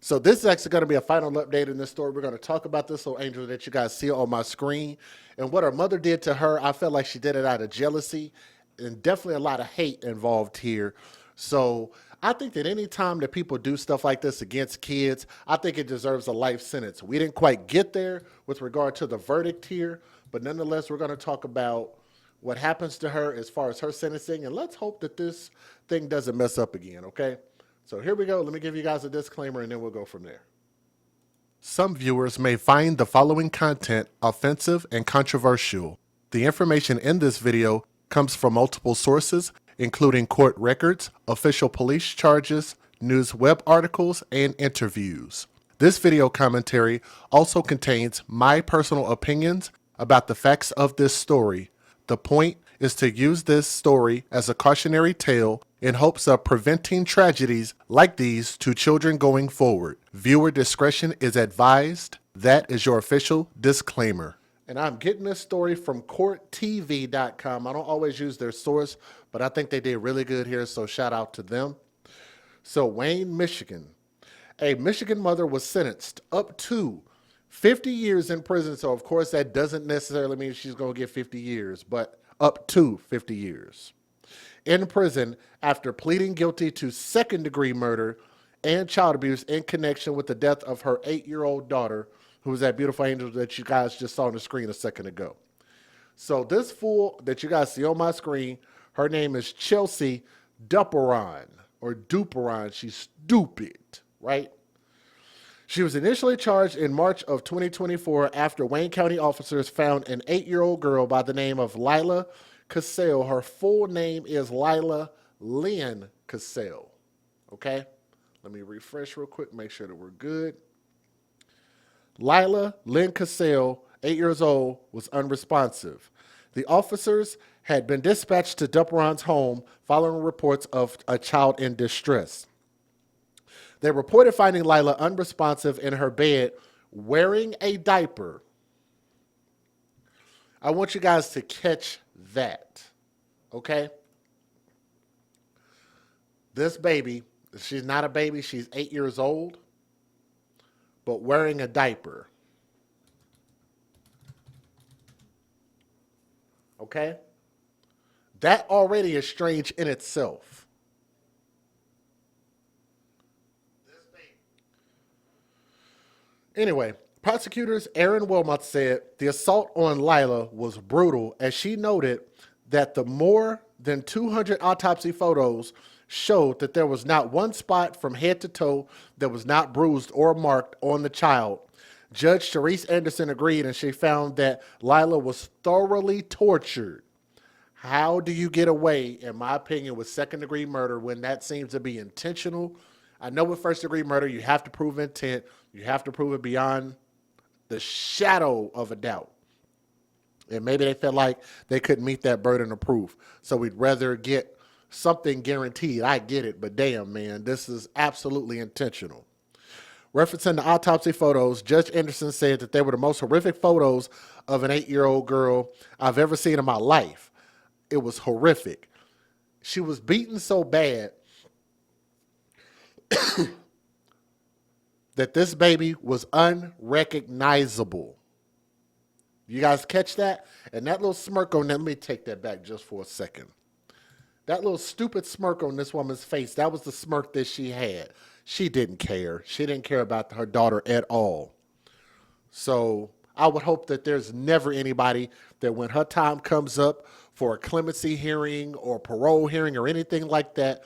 So this is actually going to be a final update in this story. We're going to talk about this little angel that you guys see on my screen. And what her mother did to her, I felt like she did it out of jealousy and definitely a lot of hate involved here. So I think that any time that people do stuff like this against kids, I think it deserves a life sentence. We didn't quite get there with regard to the verdict here, but nonetheless, we're going to talk about what happens to her as far as her sentencing. And let's hope that this thing doesn't mess up again, okay? So here we go. Let me give you guys a disclaimer and then we'll go from there. Some viewers may find the following content offensive and controversial. The information in this video comes from multiple sources, including court records, official police charges, news web articles, and interviews. This video commentary also contains my personal opinions about the facts of this story. The point is to use this story as a cautionary tale in hopes of preventing tragedies like these to children going forward. Viewer discretion is advised. That is your official disclaimer. And I'm getting this story from courttv.com. I don't always use their source, but I think they did really good here, so shout out to them. So Wayne, Michigan. A Michigan mother was sentenced up to 50 years in prison. So, of course, that doesn't necessarily mean she's going to get 50 years, but up to 50 years in prison after pleading guilty to second-degree murder and child abuse in connection with the death of her 8-year-old daughter, who was that beautiful angel that you guys just saw on the screen a second ago. So this fool that you guys see on my screen, her name is Chelsea Duperon, or Duperon. She's stupid, right? She was initially charged in March of 2024 after Wayne County officers found an 8-year-old girl by the name of Lyla Cassel. Her full name is Lyla Lynn Cassel. Okay? Let me refresh real quick, make sure that we're good. Lyla Lynn Cassel, 8 years old, was unresponsive. The officers had been dispatched to Duperon's home following reports of a child in distress. They reported finding Lyla unresponsive in her bed wearing a diaper. I want you guys to catch that, okay? This baby, she's not a baby, she's 8 years old, but wearing a diaper. Okay? That already is strange in itself. Anyway, prosecutors Aaron Wilmot said the assault on Lyla was brutal, as she noted that the more than 200 autopsy photos showed that there was not one spot from head to toe that was not bruised or marked on the child. Judge Therese Anderson agreed, and she found that Lyla was thoroughly tortured. How do you get away, in my opinion, with second-degree murder when that seems to be intentional? I know with first-degree murder, you have to prove intent. You have to prove it beyond the shadow of a doubt. And maybe they felt like they couldn't meet that burden of proof. So we'd rather get something guaranteed. I get it, but damn, man, this is absolutely intentional. Referencing the autopsy photos, Judge Anderson said that they were the most horrific photos of an 8-year-old girl I've ever seen in my life. It was horrific. She was beaten so bad that this baby was unrecognizable. You guys catch that? And that little smirk on that, let me take that back just for a second. That little stupid smirk on this woman's face, that was the smirk that she had. She didn't care. She didn't care about her daughter at all. So I would hope that there's never anybody that when her time comes up for a clemency hearing or parole hearing or anything like that,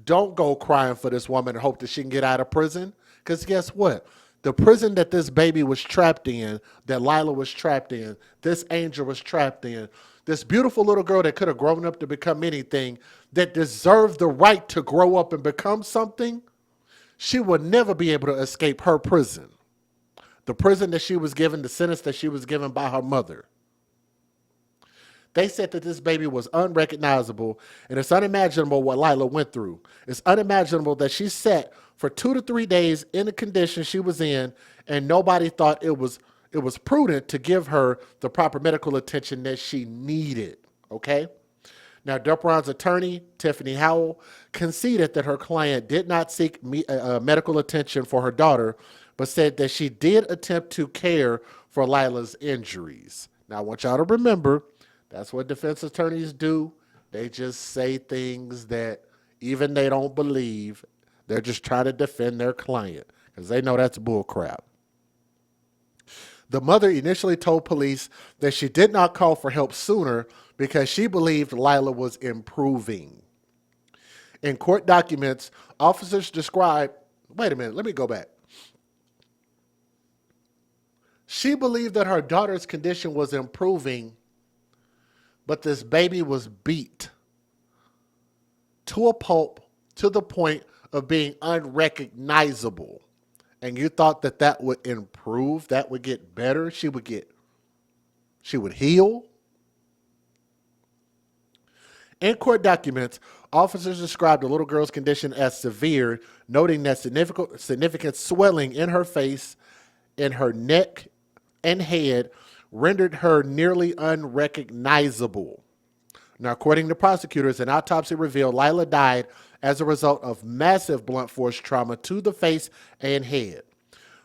don't go crying for this woman and hope that she can get out of prison. Because guess what? The prison that this baby was trapped in, that Lyla was trapped in, this angel was trapped in, this beautiful little girl that could have grown up to become anything, that deserved the right to grow up and become something, she would never be able to escape her prison. The prison that she was given, the sentence that she was given by her mother. They said that this baby was unrecognizable, and it's unimaginable what Lyla went through. It's unimaginable that she sat for 2 to 3 days in the condition she was in, and nobody thought it was prudent to give her the proper medical attention that she needed, okay? Now, Duperon's attorney, Tiffany Howell, conceded that her client did not seek medical attention for her daughter, but said that she did attempt to care for Lyla's injuries. Now, I want y'all to remember that's what defense attorneys do. They just say things that even they don't believe. They're just trying to defend their client because they know that's bullcrap. The mother initially told police that she did not call for help sooner because she believed Lyla was improving. In court documents, officers described, wait a minute, let me go back. She believed that her daughter's condition was improving, but this baby was beat to a pulp to the point of being unrecognizable. And you thought that that would improve, that would get better, she would heal. In court documents, officers described the little girl's condition as severe, noting that significant swelling in her face, in her neck, and head rendered her nearly unrecognizable. Now, according to prosecutors, an autopsy revealed Lyla died as a result of massive blunt force trauma to the face and head.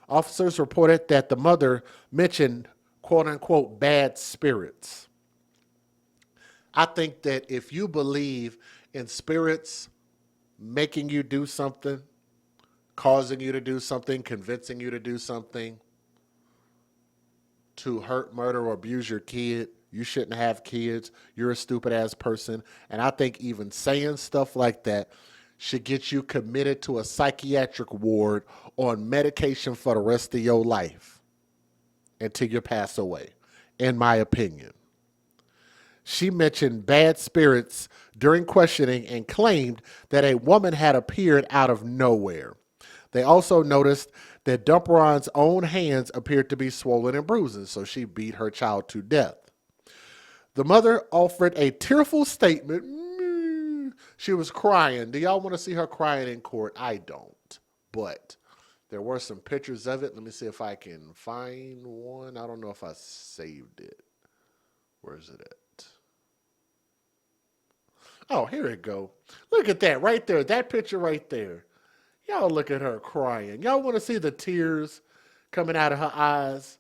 Officers reported that the mother mentioned, quote unquote, bad spirits. I think that if you believe in spirits making you do something, causing you to do something, convincing you to do something, to hurt, murder, or abuse your kid, you shouldn't have kids. You're a stupid ass person. And I think even saying stuff like that should get you committed to a psychiatric ward on medication for the rest of your life until you pass away, in my opinion. She mentioned bad spirits during questioning and claimed that a woman had appeared out of nowhere. They also noticed that Duperon's own hands appeared to be swollen and bruising, so she beat her child to death. The mother offered a tearful statement. She was crying. Do y'all want to see her crying in court? I don't. But there were some pictures of it. Let me see if I can find one. I don't know if I saved it. Where is it at? Oh, here it go. Look at that right there. That picture right there. Y'all look at her crying. Y'all want to see the tears coming out of her eyes?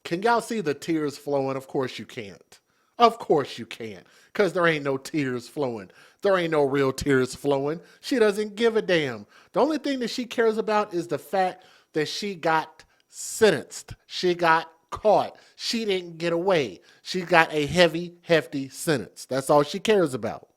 Can y'all see the tears flowing? Of course you can't. Of course you can't. Because there ain't no tears flowing. There ain't no real tears flowing. She doesn't give a damn. The only thing that she cares about is the fact that she got sentenced. She got caught. She didn't get away. She got a heavy, hefty sentence. That's all she cares about.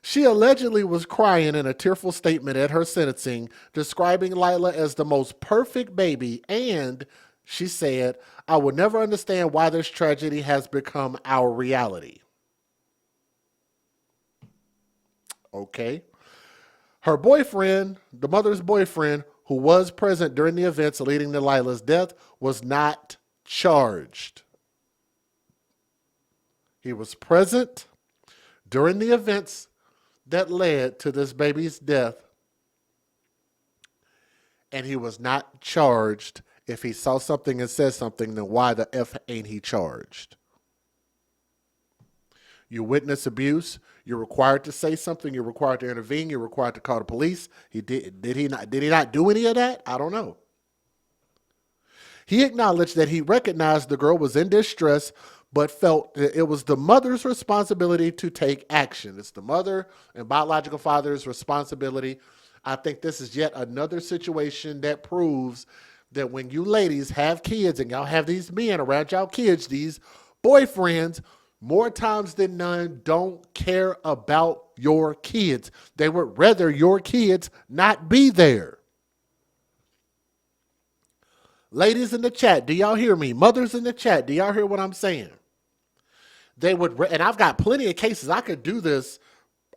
She allegedly was crying in a tearful statement at her sentencing, describing Lyla as the most perfect baby, and she said, "I will never understand why this tragedy has become our reality." Okay. Her boyfriend, the mother's boyfriend, who was present during the events leading to Lyla's death, was not charged. He was present during the events that led to this baby's death, and he was not charged. If he saw something and said something, then why the F ain't he charged? You witness abuse, you're required to say something, you're required to intervene, you're required to call the police. Did he not do any of that? I don't know. He acknowledged that he recognized the girl was in distress, but felt that it was the mother's responsibility to take action. It's the mother and biological father's responsibility. I think this is yet another situation that proves that when you ladies have kids and y'all have these men around y'all kids, these boyfriends, more times than none, don't care about your kids. They would rather your kids not be there. Ladies in the chat, do y'all hear me? Mothers in the chat, do y'all hear what I'm saying? They would, and I've got plenty of cases. I could do this,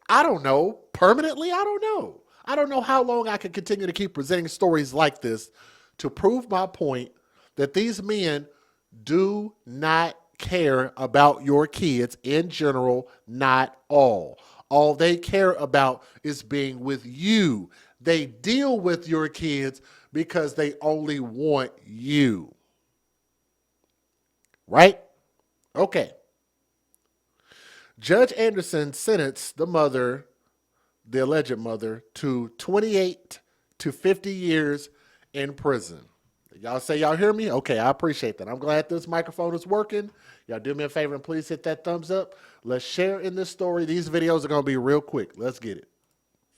I don't know, permanently. I don't know. I don't know how long I can continue to keep presenting stories like this to prove my point that these men do not care about your kids in general, not all. All they care about is being with you. They deal with your kids because they only want you. Right? Okay. Judge Anderson sentenced the mother, the alleged mother, to 28 to 50 years in prison. Y'all say y'all hear me? Okay, I appreciate that. I'm glad this microphone is working. Y'all do me a favor and please hit that thumbs up. Let's share in this story. These videos are going to be real quick. Let's get it.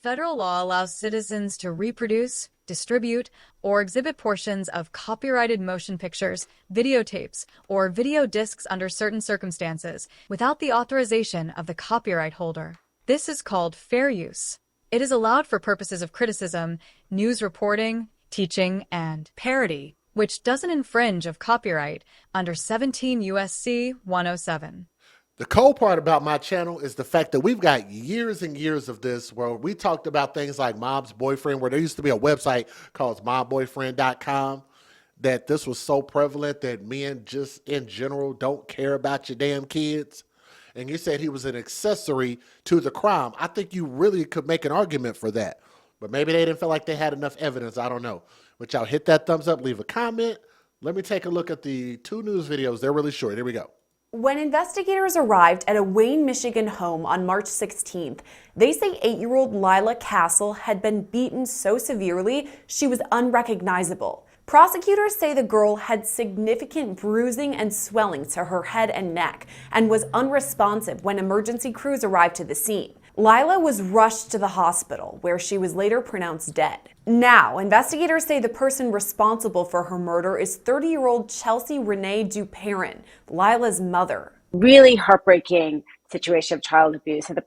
Federal law allows citizens to reproduce, distribute, or exhibit portions of copyrighted motion pictures, videotapes, or video discs under certain circumstances without the authorization of the copyright holder. This is called fair use. It is allowed for purposes of criticism, news reporting, teaching, and parody, which doesn't infringe of copyright under 17 U.S.C. 107. The cool part about my channel is the fact that we've got years and years of this where we talked about things like Mom's Boyfriend, where there used to be a website called momboyfriend.com, that this was so prevalent that men just in general don't care about your damn kids. And you said he was an accessory to the crime. I think you really could make an argument for that. But maybe they didn't feel like they had enough evidence. I don't know. But y'all hit that thumbs up, leave a comment. Let me take a look at the 2 news videos. They're really short. Here we go. When investigators arrived at a Wayne, Michigan home on March 16th, they say 8-year-old Lyla Cassel had been beaten so severely she was unrecognizable. Prosecutors say the girl had significant bruising and swelling to her head and neck and was unresponsive when emergency crews arrived to the scene. Lyla was rushed to the hospital, where she was later pronounced dead. Now, investigators say the person responsible for her murder is 30-year-old Chelsea Renee Duperrin, Lyla's mother. Really heartbreaking situation of child abuse. And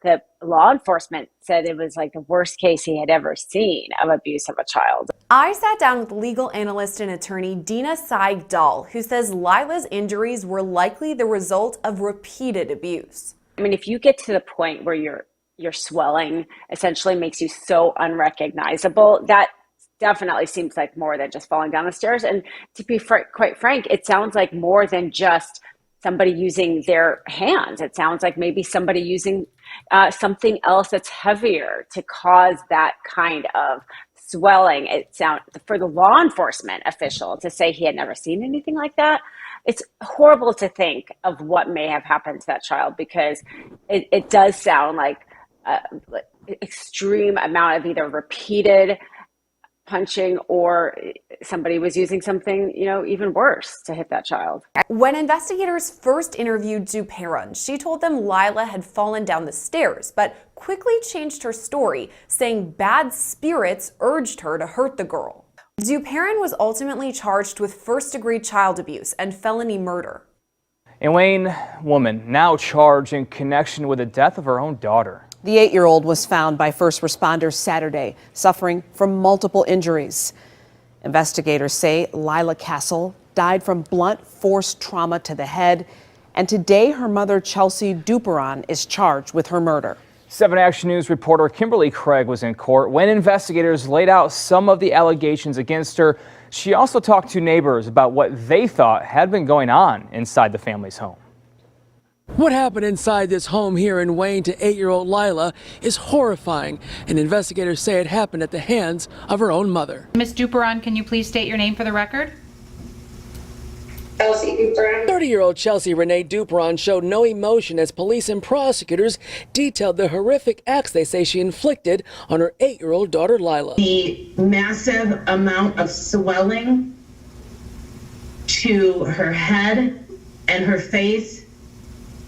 the law enforcement said it was like the worst case he had ever seen of abuse of a child. I sat down with legal analyst and attorney Dina Saig-Dahl, who says Lyla's injuries were likely the result of repeated abuse. I mean, if you get to the point where your swelling essentially makes you so unrecognizable, that definitely seems like more than just falling down the stairs. And to be quite frank, it sounds like more than just somebody using their hands. It sounds like maybe somebody using something else that's heavier to cause that kind of swelling. It sounds, for the law enforcement official to say he had never seen anything like that, it's horrible to think of what may have happened to that child, because it does sound like extreme amount of either repeated punching or somebody was using something, even worse to hit that child. When investigators first interviewed Duperrin, she told them Lyla had fallen down the stairs, but quickly changed her story, saying bad spirits urged her to hurt the girl. Duperrin was ultimately charged with first-degree child abuse and felony murder. A Wayne woman now charged in connection with the death of her own daughter. The 8-year-old was found by first responders Saturday, suffering from multiple injuries. Investigators say Lyla Cassel died from blunt force trauma to the head, and today her mother Chelsea Duperrin is charged with her murder. 7 Action News reporter Kimberly Craig was in court when investigators laid out some of the allegations against her. She also talked to neighbors about what they thought had been going on inside the family's home. What happened inside this home here in Wayne to 8-year-old Lyla is horrifying, and investigators say it happened at the hands of her own mother. Ms. Duperrin, can you please state your name for the record? Chelsea Duperrin. 30-year-old Chelsea Renee Duperrin showed no emotion as police and prosecutors detailed the horrific acts they say she inflicted on her 8-year-old daughter Lyla. The massive amount of swelling to her head and her face.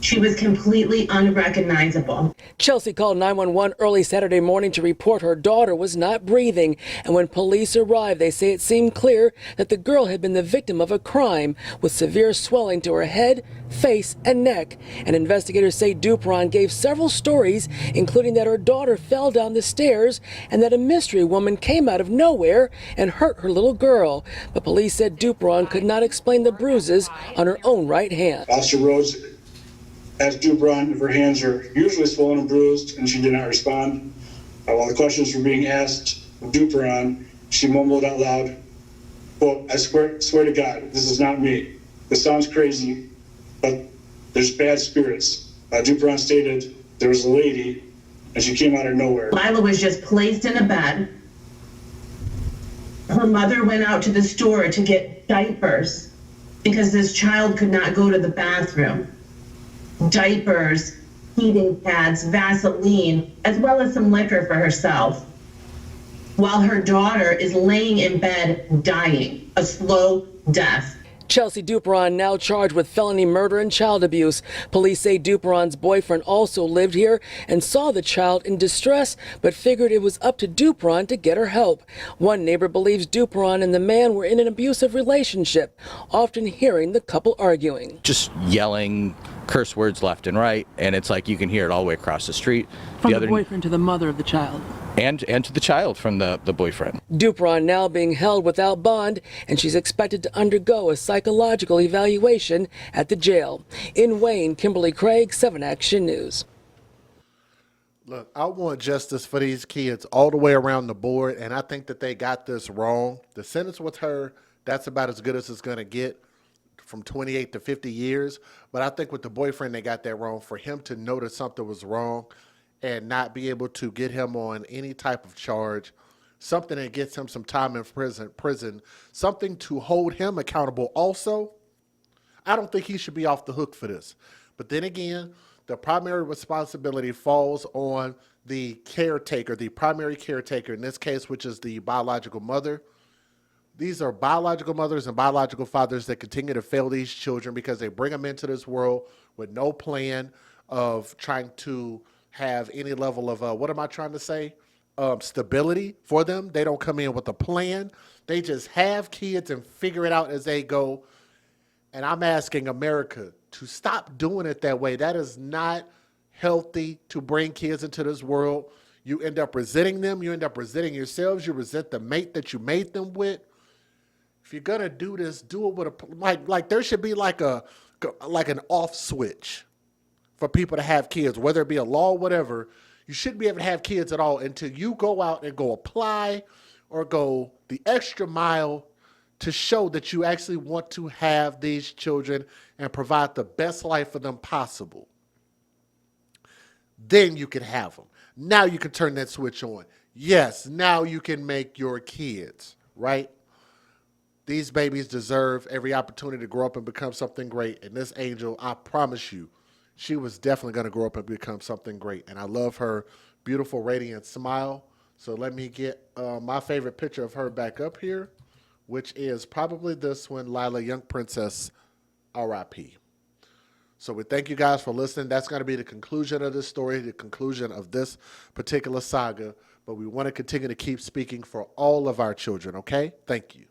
She was completely unrecognizable. Chelsea called 911 early Saturday morning to report her daughter was not breathing. And when police arrived, they say it seemed clear that the girl had been the victim of a crime with severe swelling to her head, face, and neck. And investigators say Duperrin gave several stories, including that her daughter fell down the stairs and that a mystery woman came out of nowhere and hurt her little girl. But police said Duperrin could not explain the bruises on her own right hand. Officer Rhodes asked Duperrin if her hands are usually swollen and bruised, and she did not respond. While the questions were being asked of Duperrin, she mumbled out loud, quote, I swear to God, this is not me. This sounds crazy, but there's bad spirits. Duperrin stated there was a lady, and she came out of nowhere. Lyla was just placed in a bed. Her mother went out to the store to get diapers because this child could not go to the bathroom. diapers, heating pads, Vaseline, as well as some liquor for herself, while her daughter is laying in bed dying, a slow death. Chelsea Duperon now charged with felony murder and child abuse. Police say Duperon's boyfriend also lived here and saw the child in distress, but figured it was up to Duperon to get her help. One neighbor believes Duperon and the man were in an abusive relationship, often hearing the couple arguing. Just yelling curse words left and right, and it's like you can hear it all the way across the street. From the boyfriend to the mother of the child. And to the child from the boyfriend. Duperon now being held without bond, and she's expected to undergo a psychological evaluation at the jail. In Wayne, Kimberly Craig, 7 Action News. Look, I want justice for these kids all the way around the board, and I think that they got this wrong. The sentence with her, that's about as good as it's going to get, from 28 to 50 years. But I think with the boyfriend, they got that wrong. For him to know that something was wrong and not be able to get him on any type of charge, something that gets him some time in prison, something to hold him accountable also, I don't think he should be off the hook for this. But then again, the primary responsibility falls on the caretaker, the primary caretaker in this case, which is the biological mother. These are biological mothers and biological fathers that continue to fail these children because they bring them into this world with no plan of trying to have any level of, stability for them. They don't come in with a plan. They just have kids and figure it out as they go. And I'm asking America to stop doing it that way. That is not healthy to bring kids into this world. You end up resenting them. You end up resenting yourselves. You resent the mate that you made them with. If you're gonna do this, do it with a like. There should be like an off switch for people to have kids, whether it be a law or whatever. You shouldn't be able to have kids at all until you go out and go apply or go the extra mile to show that you actually want to have these children and provide the best life for them possible. Then you can have them. Now you can turn that switch on. Yes, now you can make your kids, right? These babies deserve every opportunity to grow up and become something great. And this angel, I promise you, she was definitely going to grow up and become something great. And I love her beautiful, radiant smile. So let me get my favorite picture of her back up here, which is probably this one, Lyla, Young Princess, R.I.P. So we thank you guys for listening. That's going to be the conclusion of this story, the conclusion of this particular saga. But we want to continue to keep speaking for all of our children, okay? Thank you.